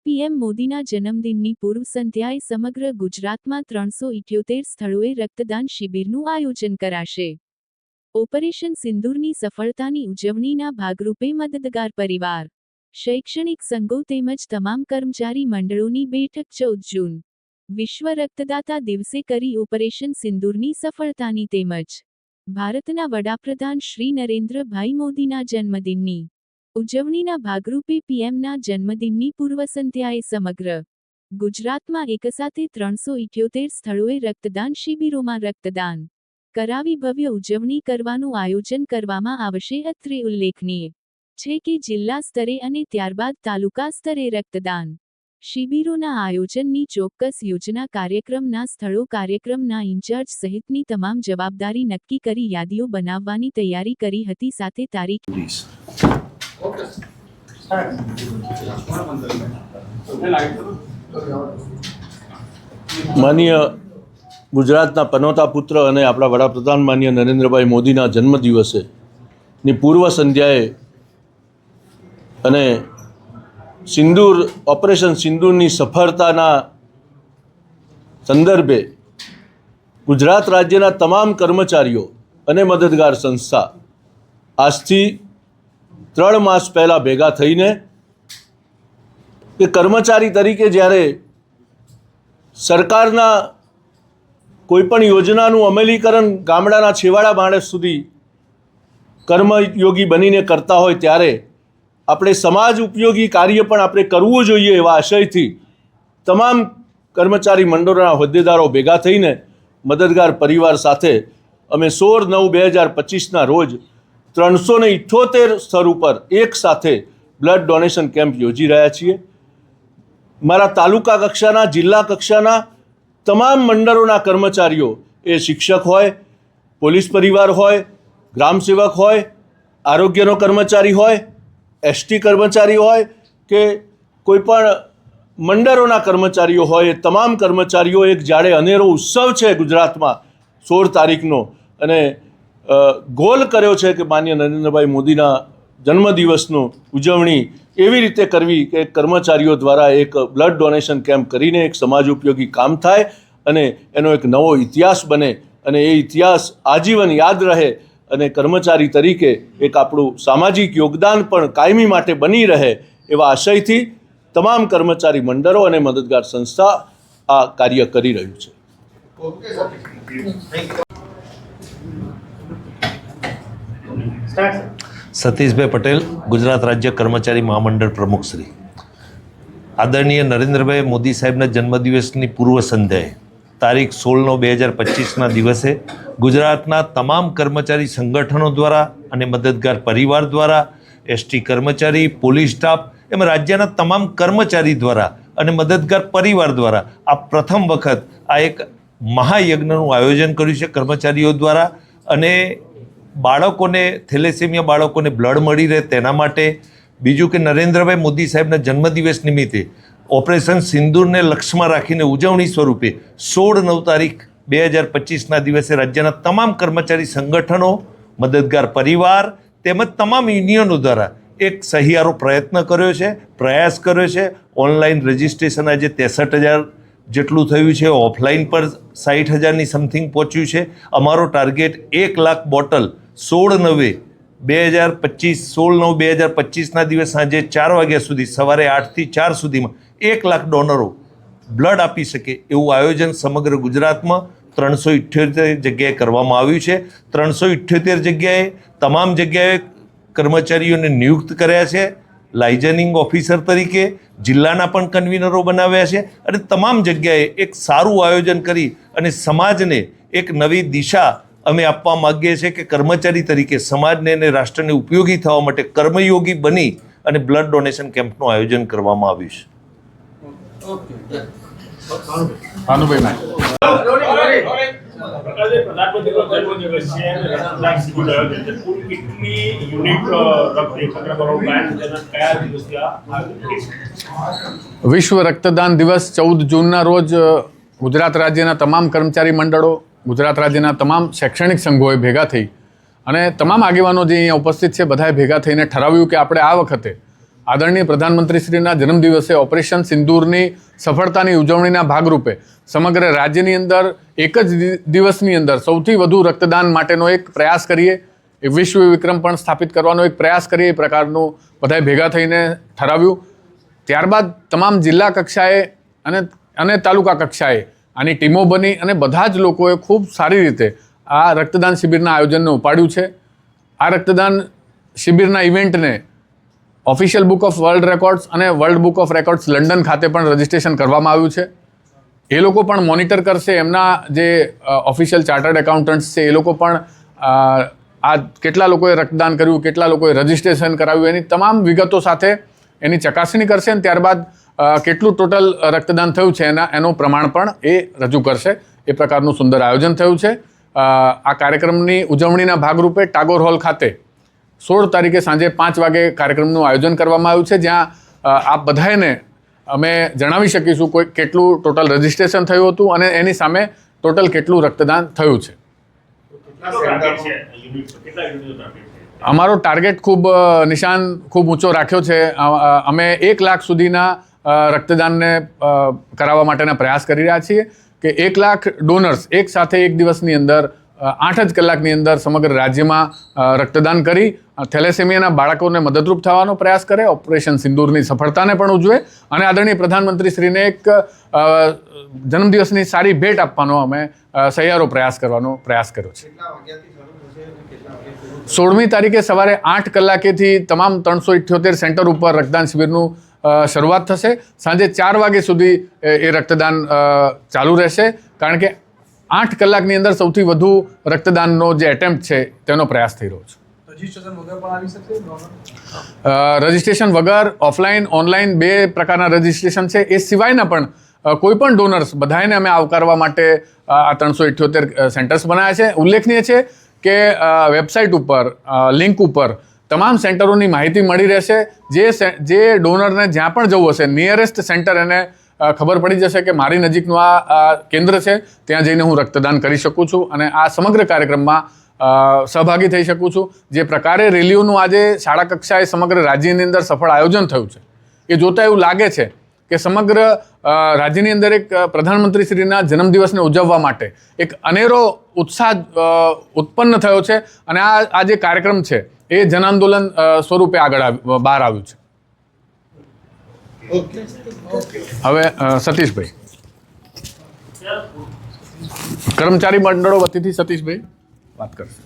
PM મોદીના જન્મદિનની પૂર્વ સંધ્યાએ સમગ્ર ગુજરાતમાં 378 સ્થળોએ રક્તદાન શિબિરનું આયોજન કરાશે. ઓપરેશન સિંદૂરની સફળતાની ઉજવણીના ભાગરૂપે મદદગાર પરિવાર, શૈક્ષણિક સંઘો તેમજ તમામ કર્મચારી મંડળોની બેઠક 14 જૂન વિશ્વ રક્તદાતા દિવસે કરી ઓપરેશન સિંદૂરની સફળતાની તેમજ ભારતના વડાપ્રધાન શ્રી નરેન્દ્રભાઈ મોદીના જન્મદિનની ઉજવણીના ભાગરૂપે પીએમના જન્મદિનની પૂર્વ સંધ્યાએ સમગ્ર ગુજરાતમાં એકસાથે 378 સ્થળોએ રક્તદાન શિબિરોમાં રક્તદાન કરાવી ભવ્ય ઉજવણી કરવાનું આયોજન કરવામાં આવશે. અત્રે ઉલ્લેખનીય છે કે જિલ્લા સ્તરે અને ત્યારબાદ તાલુકા સ્તરે રક્તદાન શિબિરોના આયોજનની ચોક્કસ યોજના, કાર્યક્રમના સ્થળો, કાર્યક્રમના ઇન્ચાર્જ સહિતની તમામ જવાબદારી નક્કી કરી યાદીઓ બનાવવાની તૈયારી કરી હતી. સાથે તારીખ માનનીય ગુજરાતના પનોતા પુત્ર અને આપણા વડાપ્રધાન માનનીય નરેન્દ્રભાઈ મોદીના જન્મદિવસેની પૂર્વ સંધ્યાએ અને ઓપરેશન સિંદૂરની સફળતાના સંદર્ભે ગુજરાત રાજ્યના તમામ કર્મચારીઓ અને મદદગાર સંસ્થા આજથી 3 માસ પહેલાં ભેગા થઈને કે કર્મચારી તરીકે જ્યારે સરકારના કોઈપણ યોજનાનું અમલીકરણ ગામડાના છેવાડા માણસ સુધી કર્મયોગી બનીને કરતા હોય ત્યારે આપણે સમાજ ઉપયોગી કાર્ય પણ આપણે કરવું જોઈએ એવા આશયથી તમામ કર્મચારી મંડળોના હોદ્દેદારો ભેગા થઈને મદદગાર પરિવાર સાથે અમે 16/9/2025ના રોજ 378 સ્થળ ઉપર એક સાથે બ્લડ ડોનેશન કેમ્પ યોજી રહ્યા છીએ. મારા તાલુકા કક્ષાના, જિલ્લા કક્ષાના તમામ મંડળોના કર્મચારીઓ, એ શિક્ષક હોય, પોલીસ પરિવાર હોય, ગ્રામસેવક હોય, આરોગ્યનો કર્મચારી હોય, એસટી કર્મચારી હોય કે કોઈપણ મંડળોના કર્મચારીઓ હોય, એ તમામ કર્મચારીઓ એક જાડે અનેરો ઉત્સવ છે ગુજરાતમાં 16 તારીખનો અને ગોલ કર્યો છે કે માનનીય નરેન્દ્રભાઈ મોદીના જન્મદિવસનું ઉજવણી એવી રીતે કરવી કે કર્મચારીઓ દ્વારા એક બ્લડ ડોનેશન કેમ્પ કરીને એક સમાજ ઉપયોગી કામ થાય અને એનો એક નવો ઇતિહાસ બને અને એ ઇતિહાસ આજીવન યાદ રહે અને કર્મચારી તરીકે એક આપણું સામાજિક યોગદાન પણ કાયમી માટે બની રહે એવા આશયથી તમામ કર્મચારી મંડળો અને મદદગાર સંસ્થા આ કાર્ય કરી રહ્યું છે. સતીશભાઈ પટેલ, ગુજરાત રાજ્ય કર્મચારી મહામંડળ પ્રમુખ શ્રી. આદરણીય નરેન્દ્રભાઈ મોદી સાહેબના જન્મદિવસની પૂર્વ સંધ્યાએ તારીખ 16/9/2025ના દિવસે ગુજરાતના તમામ કર્મચારી સંગઠનો દ્વારા અને મદદગાર પરિવાર દ્વારા, એસટી કર્મચારી, પોલીસ સ્ટાફ એમ રાજ્યના તમામ કર્મચારી દ્વારા અને મદદગાર પરિવાર દ્વારા આ પ્રથમ વખત આ એક મહાયજ્ઞનું આયોજન કર્યું છે કર્મચારીઓ દ્વારા. અને બાળકોને, થેલેસેમિયા બાળકોને બ્લડ મળી રહે તેના માટે. બીજું કે નરેન્દ્રભાઈ મોદી સાહેબના જન્મદિવસ નિમિત્તે ઓપરેશન સિંદૂરને લક્ષ્યમાં રાખીને ઉજવણી સ્વરૂપે 16/9/2025ના દિવસે રાજ્યના તમામ કર્મચારી સંગઠનો, મદદગાર પરિવાર તેમજ તમામ યુનિયનો દ્વારા એક સહિયારો પ્રયાસ કર્યો છે. ઓનલાઈન રજિસ્ટ્રેશન આજે 63,000 જેટલું થયું છે, ઓફલાઈન પર 60,000ની સમથિંગ પહોંચ્યું છે. અમારો ટાર્ગેટ 1 લાખ બોટલ 16/9/2025ના દિવસ સાંજે 4 વાગ્યા સુધી, સવારે 8થી 4 સુધીમાં 1 લાખ ડોનરો બ્લડ આપી શકે એવું આયોજન સમગ્ર ગુજરાતમાં 378 જગ્યાએ કરવામાં આવ્યું છે. 378 જગ્યાએ તમામ જગ્યાએ કર્મચારીઓને નિયુક્ત કર્યા છે લાઇઝનિંગ ઓફિસર તરીકે. જિલ્લાના પણ કન્વીનરો બનાવ્યા છે અને તમામ જગ્યાએ એક સારું આયોજન કરી અને સમાજને એક નવી દિશા અમે આપવા માગીએ છીએ કે કર્મચારી તરીકે સમાજને અને રાષ્ટ્રને ઉપયોગી થવા માટે કર્મયોગી બની અને બ્લડ ડોનેશન કેમ્પનું આયોજન કરવામાં આવ્યું છે. વિશ્વ રક્તદાન દિવસ 14 જૂનના રોજ ગુજરાત રાજ્યના તમામ કર્મચારી મંડળો, ગુજરાત રાજ્યના તમામ શૈક્ષણિક સંઘોએ ભેગા થઈ અને તમામ આગેવાનો જે અહીંયા ઉપસ્થિત છે બધાએ ભેગા થઈને ઠરાવ્યું કે આપણે આ વખતે આદરણીય પ્રધાનમંત્રીશ્રીના જન્મદિવસે ઓપરેશન સિંદૂરની સફળતાની ઉજવણીના ભાગરૂપે સમગ્ર રાજ્યની અંદર એક જ દિવસની અંદર સૌથી વધુ રક્તદાન માટેનો એક પ્રયાસ કરીએ, એક વિશ્વ વિક્રમ પણ સ્થાપિત કરવાનો એક પ્રયાસ કરીએ એ પ્રકારનું બધાએ ભેગા થઈને ઠરાવ્યું. ત્યારબાદ તમામ જિલ્લા કક્ષાએ અને તાલુકા કક્ષાએ આની ટીમો બની અને બધા જ લોકોએ ખૂબ સારી રીતે આ રક્તદાન શિબિરના આયોજનને ઉપાડ્યું છે. આ રક્તદાન શિબિરના ઇવેન્ટને official book of world records અને world book of records London ખાતે પણ રજિસ્ટ્રેશન કરવામાં આવ્યું છે. એ લોકો પણ મોનિટર કરશે, એમના જે ઓફિશિયલ ચાર્ટર્ડ એકાઉન્ટન્ટ્સ છે એ લોકો પણ આ કેટલા લોકોએ રક્તદાન કર્યું, કેટલા લોકોએ રજિસ્ટ્રેશન કરાવ્યું એની તમામ વિગતો સાથે એની ચકાસણી કરશે અને ત્યારબાદ કેટલું ટોટલ રક્તદાન થયું છે એનું પ્રમાણ પણ એ રજૂ કરશે. એ પ્રકારનું સુંદર આયોજન થયું છે. આ કાર્યક્રમની ઉજવણીના ભાગરૂપે ટાગોર હોલ ખાતે 16 તારીખે સાંજે 5 વાગે કાર્યક્રમનું આયોજન કરવામાં આવ્યું છે, જ્યાં આપ બધાને અમે જણાવી શકીશું કોઈ કેટલું ટોટલ રજિસ્ટ્રેશન થયું હતું અને એની સામે ટોટલ કેટલું રક્તદાન થયું છે. અમારો ટાર્ગેટ નિશાન ખૂબ ઊંચો રાખ્યો છે. અમે 1 લાખ સુધીના રક્તદાનને કરાવવા માટેના પ્રયાસ કરી રહ્યા છીએ કે 1 લાખ ડોનર્સ એક સાથે એક દિવસની અંદર 8 જ કલાકની અંદર સમગ્ર રાજ્યમાં રક્તદાન કરી થેલેસેમિયાના બાળકોને મદદરૂપ થવાનો પ્રયાસ કરે, ઓપરેશન સિંદૂરની સફળતાને પણ ઉજવે અને આદરણીય પ્રધાનમંત્રીશ્રીને એક જન્મદિવસની સારી ભેટ આપવાનો અમે સહિયારો પ્રયાસ કરવાનો પ્રયાસ કર્યો છે. 16મી તારીખે સવારે 8 કલાકેથી તમામ 378 સેન્ટર ઉપર રક્તદાન શિબિરનું શરૂઆત થશે. સાંજે 4 વાગ્યા સુધી એ રક્તદાન ચાલુ રહેશે, કારણ કે 8 કલાકની અંદર સૌથી વધુ રક્તદાનનો જે એટેમ્પ્ટ છે તેનો પ્રયાસ થઈ રહ્યો છે. રજિસ્ટ્રેશન વગર ઓફલાઈન ઓનલાઈન 2 પ્રકારના રજિસ્ટ્રેશન છે. એ સિવાયના પણ કોઈ પણ ડોનર્સ બધાને અમે આવકારવા માટે આ 378 સેન્ટર્સ બનાવ્યા છે. ઉલ્લેખનીય છે કે વેબસાઇટ ઉપર લિંક ઉપર તમામ સેન્ટરોની માહિતી મળી રહેશે. જે ડોનરને જ્યાં પણ જવું હશે નિયરેસ્ટ સેન્ટર એને ખબર પડી જશે કે મારી નજીકનું આ કેન્દ્ર છે, ત્યાં જઈને હું રક્તદાન કરી શકું છું અને આ સમગ્ર કાર્યક્રમમાં સહભાગી થઈ શકું છું. જે પ્રકારે રેલીઓનું આજે શાળા કક્ષાએ સમગ્ર રાજ્યની અંદર સફળ આયોજન થયું છે એ જોતાં એવું લાગે છે કે સમગ્ર રાજ્યની અંદર એક પ્રધાનમંત્રીશ્રીના જન્મદિવસને ઉજવવા માટે એક અનેરો ઉત્સાહ ઉત્પન્ન થયો છે અને આ જે કાર્યક્રમ છે એ જન આંદોલન સ્વરૂપે બહાર આવ્યું છે. હવે સતીશભાઈ, કર્મચારી મંડળો વતીથી સતીશભાઈ વાત કરશે.